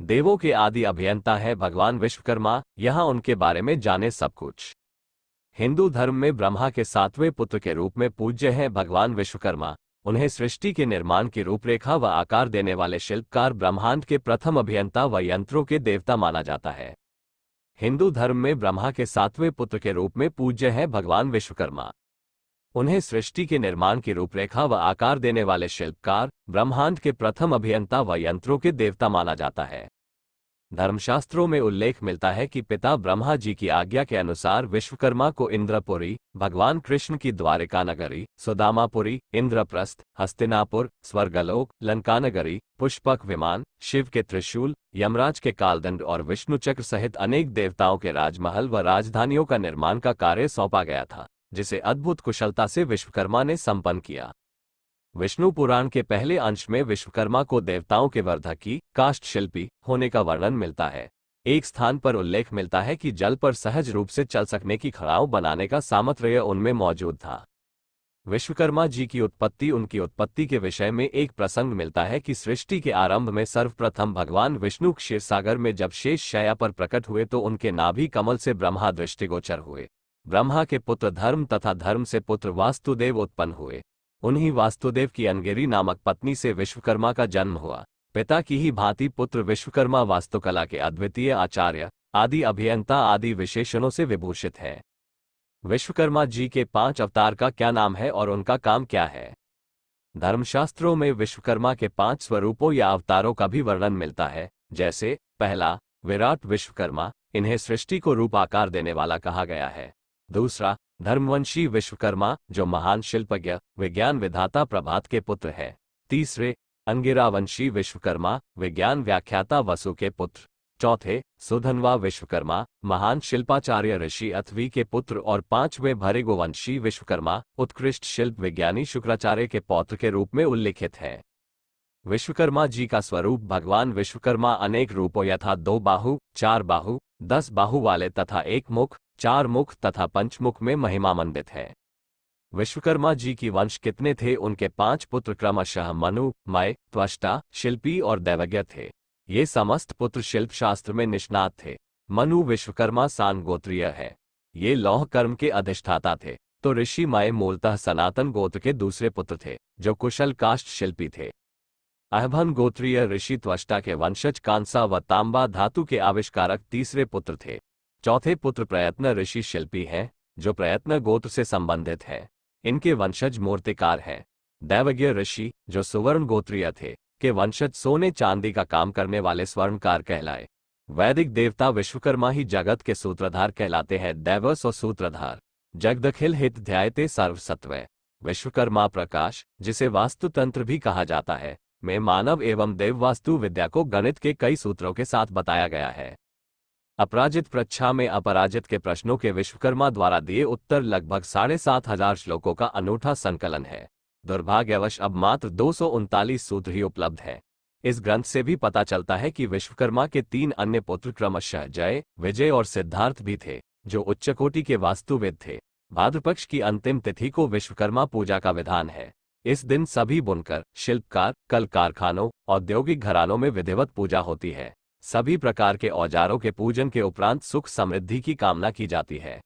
देवों के आदि अभियंता है भगवान विश्वकर्मा। यहाँ उनके बारे में जाने सब कुछ। हिंदू धर्म में ब्रह्मा के 7वें पुत्र के रूप में पूज्य हैं भगवान विश्वकर्मा। उन्हें सृष्टि के निर्माण की रूपरेखा व आकार देने वाले शिल्पकार, ब्रह्मांड के प्रथम अभियंता व यंत्रों के देवता माना जाता है। हिंदू धर्म में ब्रह्मा के 7वें पुत्र के रूप में पूज्य हैं भगवान विश्वकर्मा। उन्हें सृष्टि के निर्माण की रूपरेखा व आकार देने वाले शिल्पकार, ब्रह्मांड के प्रथम अभियंता व यंत्रों के देवता माना जाता है। धर्मशास्त्रों में उल्लेख मिलता है कि पिता ब्रह्मा जी की आज्ञा के अनुसार विश्वकर्मा को इंद्रपुरी, भगवान कृष्ण की द्वारिका नगरी, सुदामापुरी, इंद्रप्रस्थ, हस्तिनापुर, स्वर्गलोक, लंकानगरी, पुष्पक विमान, शिव के त्रिशूल, यमराज के कालदंड और विष्णु चक्र सहित अनेक देवताओं के राजमहल व राजधानियों का निर्माण का कार्य सौंपा गया था, जिसे अद्भुत कुशलता से विश्वकर्मा ने संपन्न किया। विष्णु पुराण के पहले अंश में विश्वकर्मा को देवताओं के वर्धकी, काष्ठ शिल्पी होने का वर्णन मिलता है। एक स्थान पर उल्लेख मिलता है कि जल पर सहज रूप से चल सकने की खड़ाओं बनाने का सामर्थ्य उनमें मौजूद था। विश्वकर्मा जी की उत्पत्ति, उनकी उत्पत्ति के विषय में एक प्रसंग मिलता है कि सृष्टि के आरंभ में सर्वप्रथम भगवान विष्णु क्षीरसागर में जब शेष शैया पर प्रकट हुए तो उनके नाभि कमल से ब्रह्मा दृष्टिगोचर हुए। ब्रह्मा के पुत्र धर्म तथा धर्म से पुत्र वास्तुदेव उत्पन्न हुए। उन्हीं वास्तुदेव की अंगेरी नामक पत्नी से विश्वकर्मा का जन्म हुआ। पिता की ही भांति पुत्र विश्वकर्मा वास्तुकला के अद्वितीय आचार्य, आदि अभियंता आदि विशेषणों से विभूषित है। विश्वकर्मा जी के 5 अवतार का क्या नाम है और उनका काम क्या है? धर्मशास्त्रों में विश्वकर्मा के 5 स्वरूपों या अवतारों का भी वर्णन मिलता है। जैसे पहला, विराट विश्वकर्मा, इन्हें सृष्टि को रूप आकार देने वाला कहा गया है। दूसरा, धर्मवंशी विश्वकर्मा, जो महान शिल्पज्ञ, विज्ञान विधाता प्रभात के पुत्र है। तीसरे, अंगिरावंशी विश्वकर्मा, विज्ञान व्याख्याता वसु के पुत्र। चौथे, सुधन्वा विश्वकर्मा, महान शिल्पाचार्य ऋषि अथवी के पुत्र। और पांचवें, भृगुवंशी विश्वकर्मा, उत्कृष्ट शिल्प विज्ञानी शुक्राचार्य के पौत्र के रूप में उल्लिखित है। विश्वकर्मा जी का स्वरूप भगवान विश्वकर्मा अनेक रूपों यथा 2 बाहु, 4 बाहु, 10 बाहु वाले तथा 1 मुख, 4 मुख तथा पंचमुख में महिमामंडित है। विश्वकर्मा जी की वंश कितने थे? उनके 5 पुत्र क्रमशः मनु, मय, त्वष्टा, शिल्पी और दैवज्ञ थे। ये समस्त पुत्र शिल्प शास्त्र में निष्णात थे। मनु विश्वकर्मा सान गोत्रीय है। ये लौह कर्म के अधिष्ठाता थे। तो ऋषि मय मूलतः सनातन गोत्र के दूसरे पुत्र थे, जो कुशल काष्ठ शिल्पी थे। अहभन गोत्रीय ऋषि त्वष्टा के वंशज कांसा व तांबा धातु के आविष्कारक तीसरे पुत्र थे। चौथे पुत्र प्रयत्न ऋषि शिल्पी हैं, जो प्रयत्न गोत्र से संबंधित है। इनके वंशज मूर्तिकार हैं। दैवज्ञ ऋषि, जो सुवर्ण गोत्रीय थे, के वंशज सोने चांदी का काम करने वाले स्वर्णकार कहलाए। वैदिक देवता विश्वकर्मा ही जगत के सूत्रधार कहलाते हैं। दैवस और सूत्रधार जगदखिल हित ध्यायते सर्वसत्वय। विश्वकर्मा प्रकाश, जिसे वास्तुतंत्र भी कहा जाता है, में मानव एवं देव वास्तु विद्या को गणित के कई सूत्रों के साथ बताया गया है। अपराजित प्रच्छा में अपराजित के प्रश्नों के विश्वकर्मा द्वारा दिए उत्तर लगभग 7500 श्लोकों का अनूठा संकलन है। दुर्भाग्यवश अब मात्र 239 सूत्र ही उपलब्ध है। इस ग्रंथ से भी पता चलता है कि विश्वकर्मा के 3 अन्य पुत्र क्रमशः जय, विजय और सिद्धार्थ भी थे, जो उच्चकोटि के वास्तुविद थे। भाद्रपक्ष की अंतिम तिथि को विश्वकर्मा पूजा का विधान है। इस दिन सभी बुनकर, शिल्पकार, कल कारखानों, औद्योगिक घरानों में विधिवत पूजा होती है। सभी प्रकार के औजारों के पूजन के उपरांत सुख समृद्धि की कामना की जाती है।